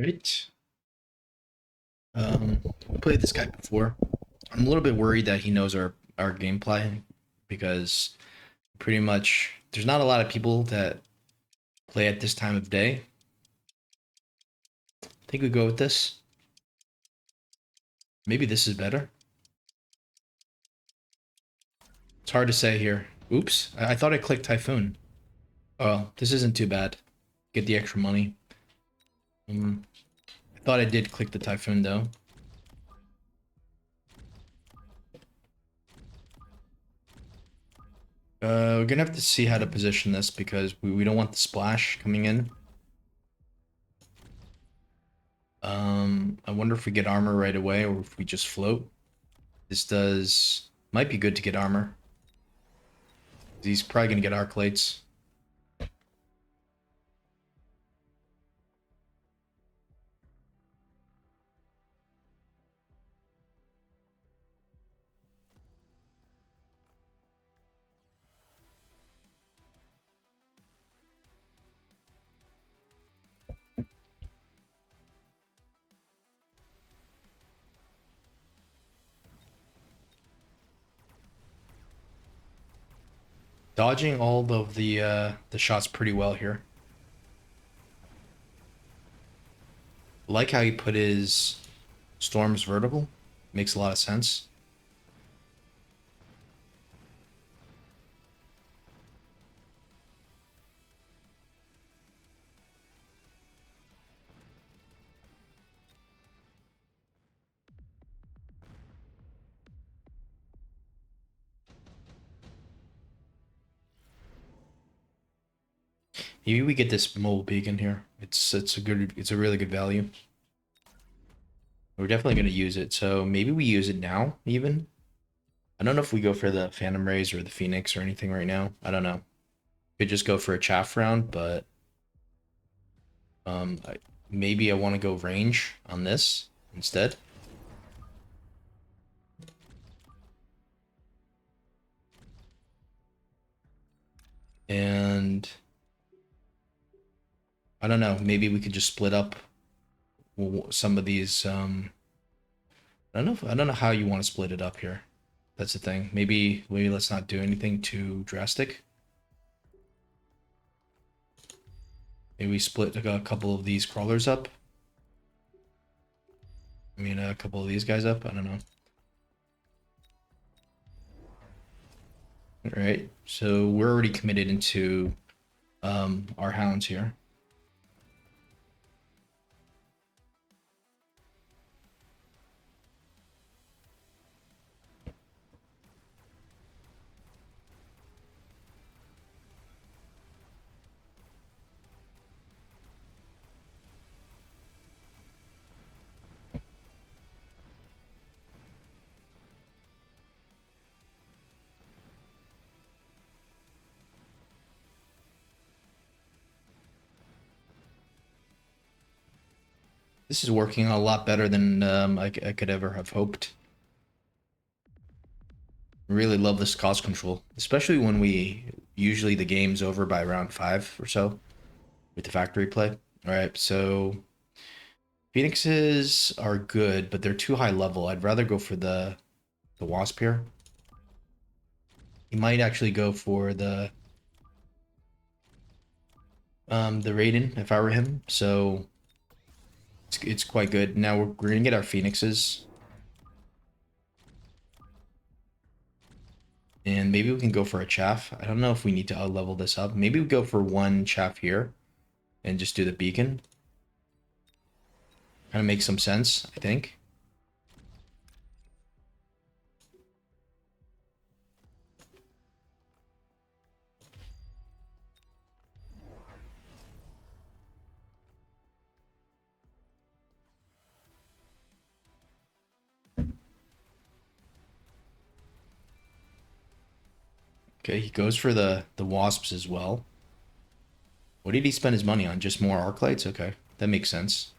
Right. We played this guy before. I'm a little bit worried that he knows our gameplay because pretty much there's not a lot of people that play at this time of day. I think we go with this. Maybe this is better. It's hard to say here. Oops, I thought I clicked Typhoon. Oh, this isn't too bad. Get the extra money. Um, I thought I did click the Typhoon though. We're gonna have to see how to position this because we don't want the splash coming in. I wonder if we get armor right away or if we just float. This does might be good to get armor. He's probably gonna get arc lights. Dodging all of the shots pretty well here. I like how he put his storms vertical. Makes a lot of sense. Maybe we get this mole beacon here. It's a really good value. We're definitely gonna use it. So maybe we use it now even. I don't know if we go for the Phantom Rays or the Phoenix or anything right now. I don't know. Could just go for a chaff round, but um, I, maybe I want to go range on this instead. And I don't know. Maybe we could just split up some of these. I don't know. I don't know how you want to split it up here. That's the thing. Maybe let's not do anything too drastic. Maybe we split a couple of these crawlers up. I mean, a couple of these guys up. I don't know. All right. So we're already committed into our hounds here. This is working a lot better than I could ever have hoped. Really love this cost control, especially when we usually the game's over by round 5 or so with the factory play. All right, so Phoenixes are good, but they're too high level. I'd rather go for the Wasp here. He might actually go for the Raiden if I were him. So it's quite good. Now we're gonna get our Phoenixes. And maybe we can go for a chaff. I don't know if we need to level this up. Maybe we go for one chaff here and just do the beacon. Kind of makes some sense, I think. Okay, he goes for the wasps as well. What did he spend his money on? Just more arc lights? Okay, that makes sense.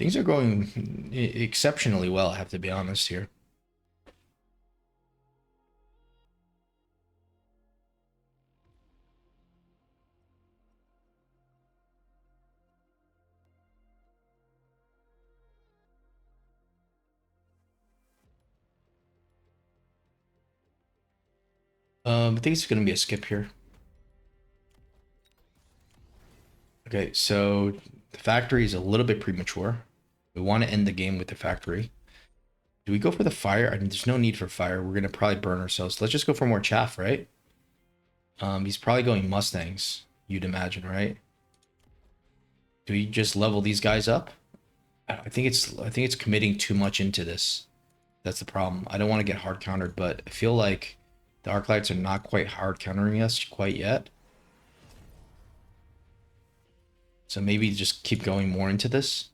Things are going exceptionally well, I have to be honest here. I think it's going to be a skip here. Okay, so the factory is a little bit premature. We want to end the game with the factory. Do we go for the fire? I mean, there's no need for fire. We're going to probably burn ourselves. Let's just go for more chaff, right? He's probably going Mustangs, you'd imagine, right? Do we just level these guys up? I think it's committing too much into this. That's the problem. I don't want to get hard countered, but I feel like the Arclights are not quite hard countering us quite yet. So maybe just keep going more into this.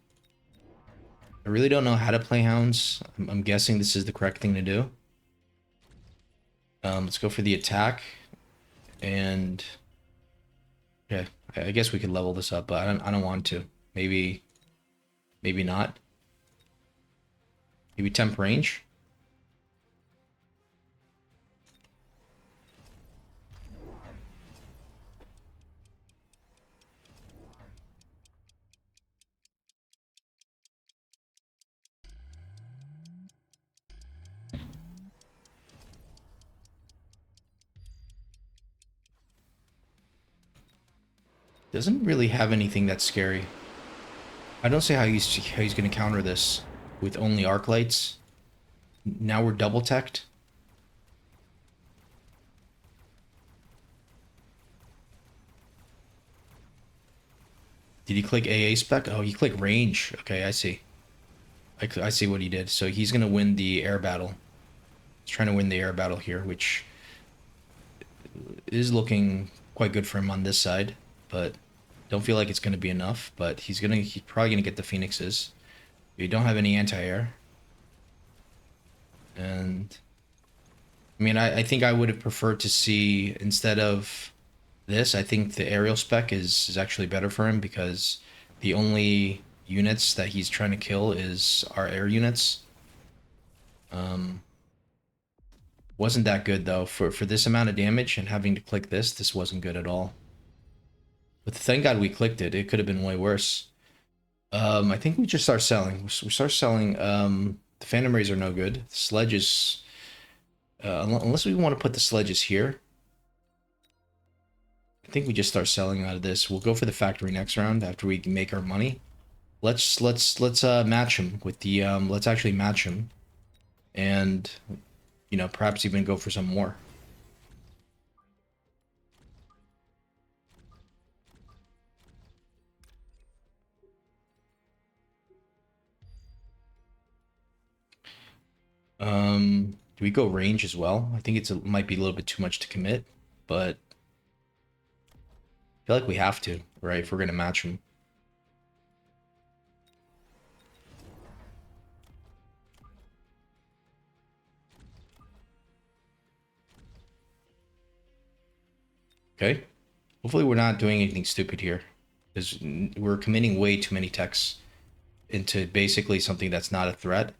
I really don't know how to play Hounds. I'm guessing this is the correct thing to do. Let's go for the attack. And yeah, I guess we could level this up, but I don't want to. Maybe not. Maybe temp range. Doesn't really have anything that's scary. I don't see how he's going to counter this with only arc lights. Now we're double teched. Did he click AA spec? Oh, he clicked range. Okay, I see. I see what he did. So he's going to win the air battle. He's trying to win the air battle here, which is looking quite good for him on this side, but don't feel like it's going to be enough. But he's probably going to get the Phoenixes. We don't have any anti-air. And I mean, I think I would have preferred to see, instead of this, I think the aerial spec is actually better for him, because the only units that he's trying to kill is our air units. Wasn't that good though for this amount of damage, and having to click this wasn't good at all. But thank God we clicked it. It could have been way worse. I think we just start selling. We start selling. The Phantom Rays are no good. The sledges, unless we want to put the sledges here. I think we just start selling out of this. We'll go for the factory next round after we make our money. Let's match him with the let's actually match him, and perhaps even go for some more. Do we go range as well? I think it might be a little bit too much to commit, but I feel like we have to, right? If we're gonna match him. Okay. Hopefully we're not doing anything stupid here, because we're committing way too many techs into basically something that's not a threat.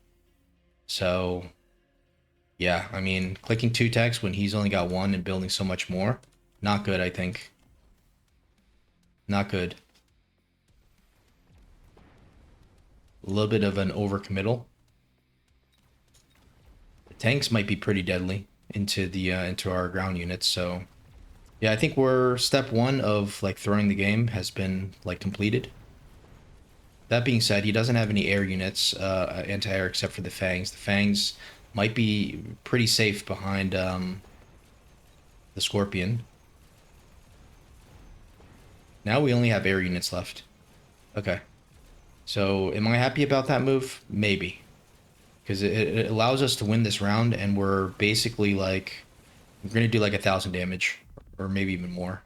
So yeah, I mean, clicking 2 techs when he's only got 1 and building so much more, not good, I think. Not good. A little bit of an overcommittal. The tanks might be pretty deadly into our ground units, so yeah, I think we're step 1 of like throwing the game has been like completed. That being said, he doesn't have any air units, anti-air, except for the Fangs. The Fangs might be pretty safe behind the Scorpion. Now we only have air units left. Okay. So am I happy about that move? Maybe. Because it allows us to win this round, and we're basically like, we're going to do like 1,000 damage, or maybe even more.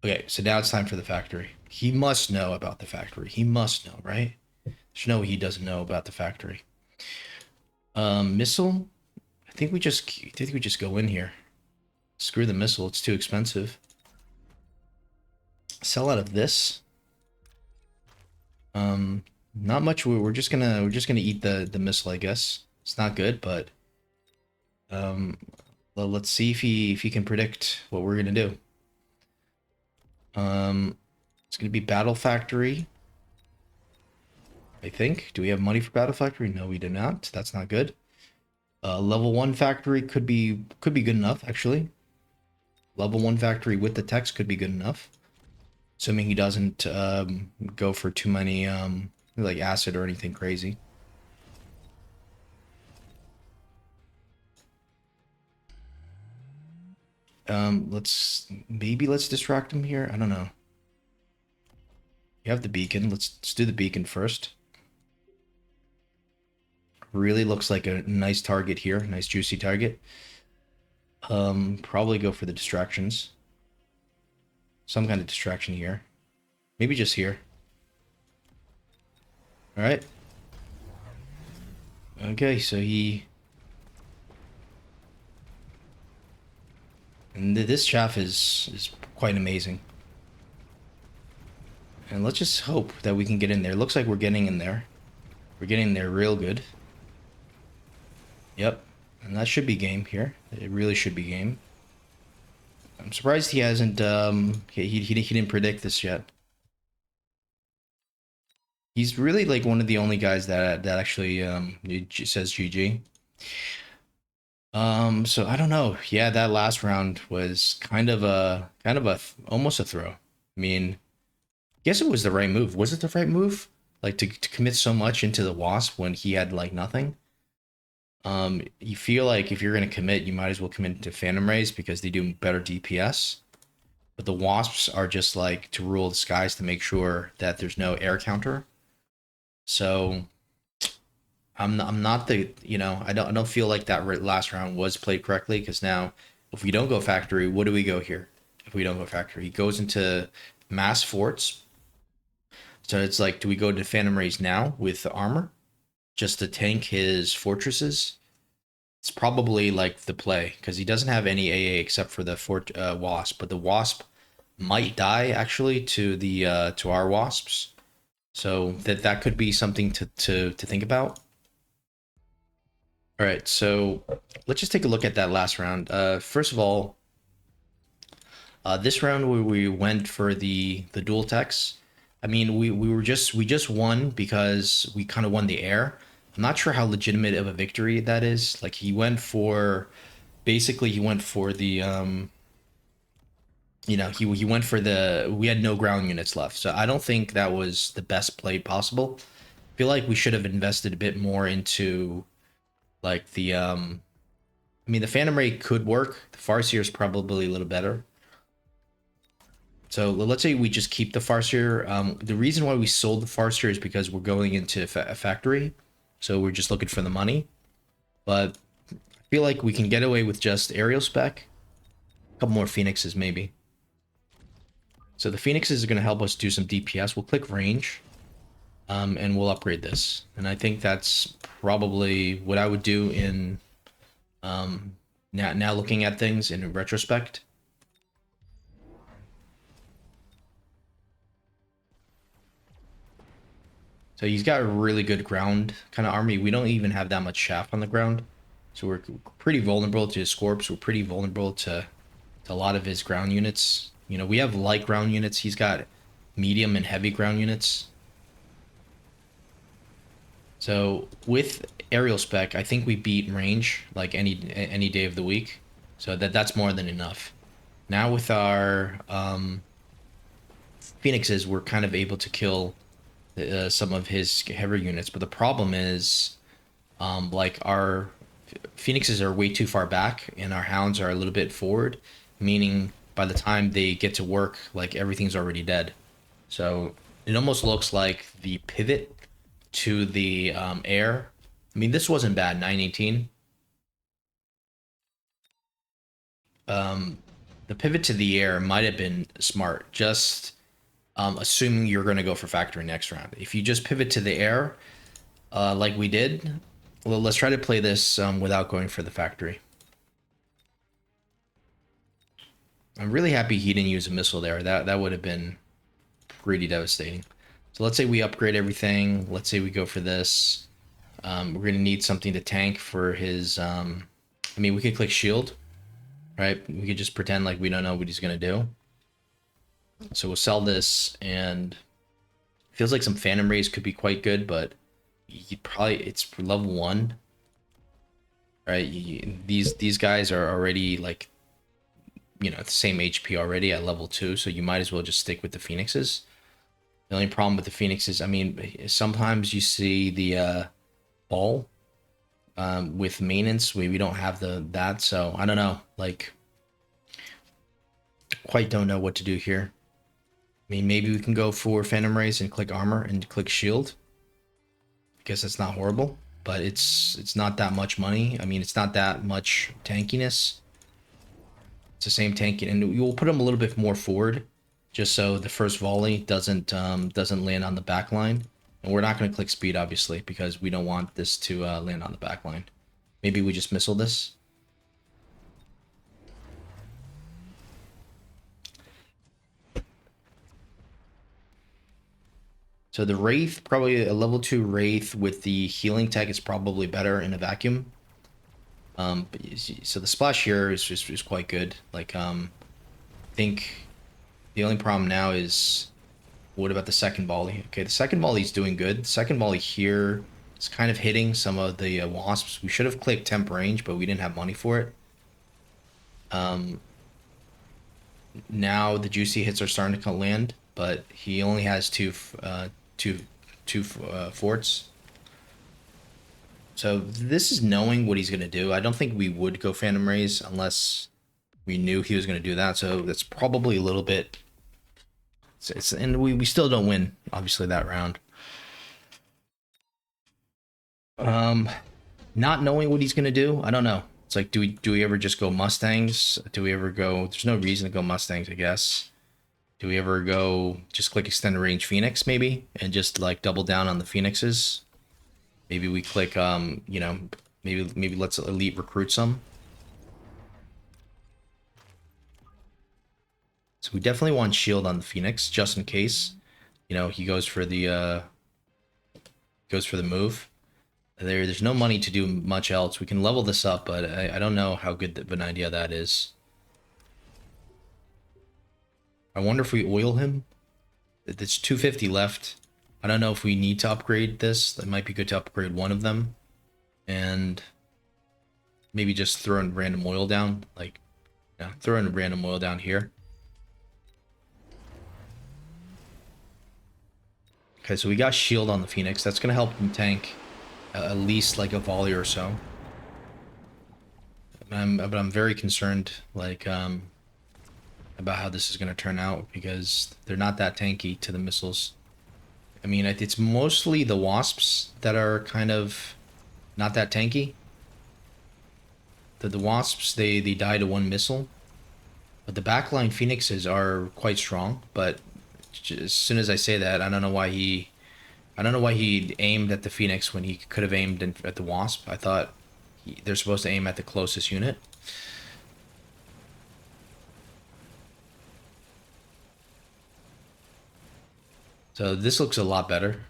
Okay, so now it's time for the factory. He must know about the factory. He must know, right? There's no way he doesn't know about the factory. Missile? I think we just go in here. Screw the missile, it's too expensive. Sell out of this. Not much. We're just gonna eat the missile, I guess. It's not good, but um, let's see if he can predict what we're gonna do. Um, it's gonna be Battle Factory, I think. Do we have money for Battle Factory? No, we do not. That's not good. Level 1 factory could be good enough, actually. Level 1 factory with the text could be good enough. Assuming he doesn't go for too many like acid or anything crazy. Let's distract him here. I don't know. You have the beacon. Let's do the beacon first. Really looks like a nice target here. Nice juicy target. Probably go for the distractions. Some kind of distraction here. Maybe just here. All right. Okay, so and this chaff is quite amazing. And let's just hope that we can get in there. Looks like we're getting in there. We're getting there real good. Yep. And that should be game here. It really should be game. I'm surprised he hasn't he didn't predict this yet. He's really like one of the only guys that actually says GG. So I don't know. Yeah, that last round was kind of a almost a throw. I mean, I guess it was the right move. Was it the right move? Like to commit so much into the Wasp when he had like nothing? You feel like if you're gonna commit, you might as well commit to Phantom Rays because they do better DPS. But the Wasps are just like to rule the skies to make sure that there's no air counter. So I'm not the I don't feel like that last round was played correctly because now if we don't go factory, what do we go here? If we don't go factory, he goes into mass forts. So it's like, do we go to Phantom Rays now with the armor just to tank his fortresses? It's probably like the play because he doesn't have any AA except for the Wasp, but the Wasp might die actually to our Wasps. So that could be something to think about. All right, so let's just take a look at that last round. First of all, this round where we went for the dual techs. I mean, we just won because we kind of won the air. I'm not sure how legitimate of a victory that is. Like he went for, basically he went for the he went for the, we had no ground units left, so I don't think that was the best play possible. I feel like we should have invested a bit more into like the I mean, the Phantom Ray could work. The Farseer is probably a little better. So let's say we just keep the Farseer. The reason why we sold the Farseer is because we're going into a factory. So we're just looking for the money. But I feel like we can get away with just aerial spec. A couple more Phoenixes, maybe. So the Phoenixes are going to help us do some DPS. We'll click range. And we'll upgrade this. And I think that's probably what I would do in now looking at things in retrospect. So he's got a really good ground kind of army. We don't even have that much shaft on the ground. So we're pretty vulnerable to his Scorps. We're pretty vulnerable to a lot of his ground units. You know, we have light ground units. He's got medium and heavy ground units. So with aerial spec, I think we beat range like any day of the week. So that's more than enough. Now with our Phoenixes, we're kind of able to kill some of his heavier units. But the problem is, like our Phoenixes are way too far back, and our Hounds are a little bit forward, meaning by the time they get to work, like everything's already dead. So it almost looks like the pivot to the air. I mean, this wasn't bad, 918. Um, the pivot to the air might have been smart, just assuming you're going to go for factory next round. If you just pivot to the air, like we did, well, let's try to play this without going for the factory. I'm really happy he didn't use a missile there. That would have been pretty devastating. So let's say we upgrade everything. Let's say we go for this. We're gonna need something to tank for his. I mean, we could click shield, right? We could just pretend like we don't know what he's gonna do. So we'll sell this, and feels like some Phantom Rays could be quite good, but you probably it's level 1, right? These guys are already like, you know, the same HP already at level 2, so you might as well just stick with the Phoenixes. The only problem with the Phoenixes, I mean, sometimes you see the ball with maintenance. We don't have that, so I don't know. Like, quite don't know what to do here. I mean, maybe we can go for Phantom Rays and click armor and click shield. I guess that's not horrible, but it's not that much money. I mean, it's not that much tankiness. It's the same tanking, and you'll put them a little bit more forward, just so the first volley doesn't land on the back line. And we're not going to click speed, obviously, because we don't want this to land on the back line. Maybe we just missile this. So the Wraith, probably a level 2 Wraith with the healing tech is probably better in a vacuum. But so the splash here is quite good. Like, I think the only problem now is, what about the second volley? Okay, the second volley's doing good. The second volley here is kind of hitting some of the wasps. We should have clicked temp range, but we didn't have money for it. Now the juicy hits are starting to land, but he only has two forts. So this is knowing what he's going to do. I don't think we would go Phantom Rays unless we knew he was going to do that. So that's probably a little bit... and we still don't win, obviously, that round. Not knowing what he's going to do, I don't know. It's like, do we ever just go Mustangs? Do we ever go... There's no reason to go Mustangs, I guess. Do we ever go just click extended range Phoenix, maybe? And just, like, double down on the Phoenixes? Maybe we click, you know, maybe let's elite recruit some. So we definitely want shield on the Phoenix, just in case, you know, he goes for the move. There's no money to do much else. We can level this up, but I don't know how good of an idea that is. I wonder if we oil him. It's 250 left. I don't know if we need to upgrade this. That might be good to upgrade one of them. And maybe just throw in random oil down. Like, yeah, throw in random oil down here. Okay, so we got shield on the Phoenix. That's going to help him tank at least like a volley or so. But I'm very concerned, like, about how this is going to turn out, because they're not that tanky to the missiles. I mean, it's mostly the wasps that are kind of not that tanky. The wasps, they die to one missile. But the backline Phoenixes are quite strong. But as soon as I say that, I don't know why he aimed at the Phoenix when he could have aimed at the wasp. I thought they're supposed to aim at the closest unit. So this looks a lot better.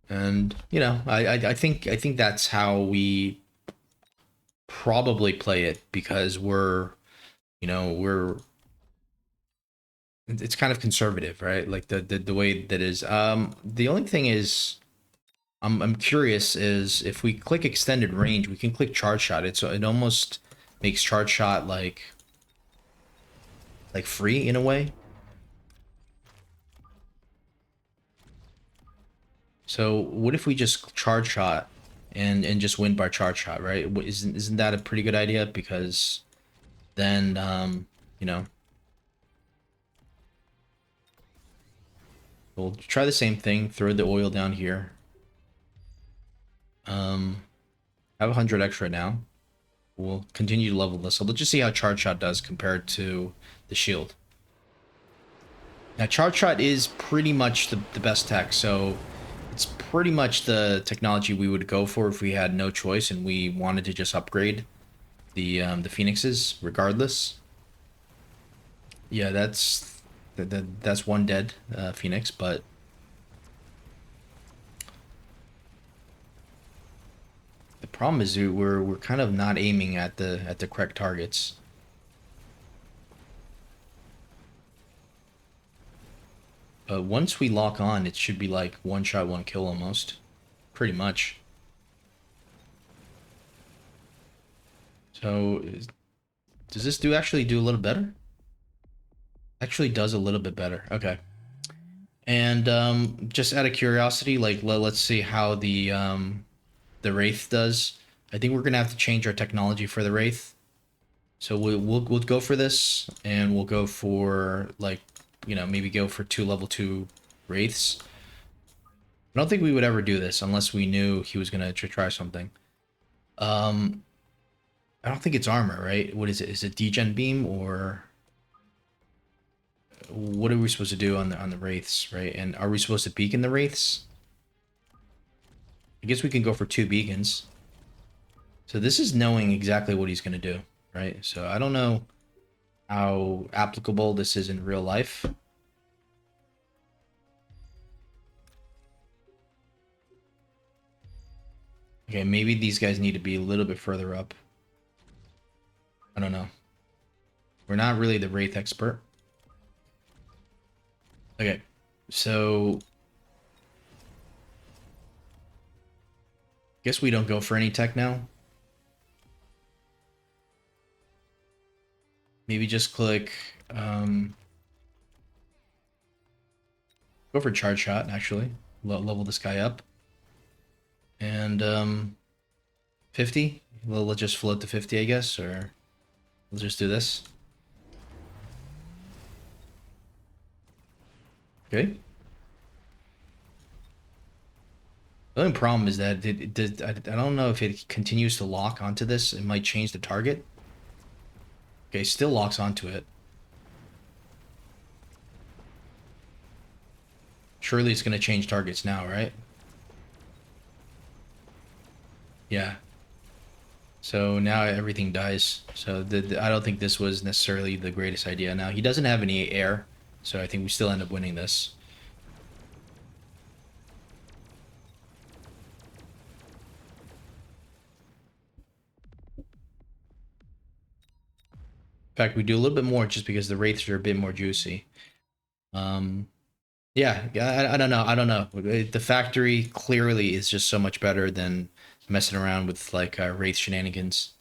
And, you know, I think that's how we probably play it, because we're, you know, it's kind of conservative, right? Like the way that is. The only thing is, I'm curious, is if we click extended range, we can click charge shot. It almost makes charge shot like free in a way. So what if we just charge shot and just win by charge shot, right? Isn't that a pretty good idea? Because then you know, we'll try the same thing. Throw the oil down here. Have 100 extra now. We'll continue to level this. So let's just see how charge shot does compared to the shield. Now charge shot is pretty much the best tech, so it's pretty much the technology we would go for if we had no choice and we wanted to just upgrade the Phoenixes regardless. Yeah, that's That's one dead Phoenix, but the problem is we're kind of not aiming at the correct targets. But once we lock on, it should be like one shot, one kill almost. Pretty much. So, does this actually do a little better? Actually does a little bit better. Okay. And just out of curiosity, like let's see how the Wraith does. I think we're gonna have to change our technology for the Wraith. So we'll go for this, and we'll go for like, maybe go for 2 level 2 Wraiths. I don't think we would ever do this unless we knew he was gonna try something. Um, I don't think it's armor, right? What is it? Is it degen beam, or what are we supposed to do on the Wraiths, right? And are we supposed to beacon the Wraiths? I guess we can go for 2 beacons. So this is knowing exactly what he's gonna do, right? So I don't know how applicable this is in real life. Okay, maybe these guys need to be a little bit further up. I don't know. We're not really the Wraith expert. Okay, so guess we don't go for any tech now. Maybe just click go for charge shot, actually. Level this guy up. And 50? Well, let's just float to 50, I guess, or we'll just do this. Okay. The only problem is that I don't know if it continues to lock onto this. It might change the target. Okay, still locks onto it. Surely it's going to change targets now, right? Yeah. So now everything dies. So I don't think this was necessarily the greatest idea. Now, he doesn't have any air, so I think we still end up winning this. In fact, we do a little bit more just because the wraiths are a bit more juicy. Yeah, I don't know. I don't know. The factory clearly is just so much better than messing around with like wraith shenanigans.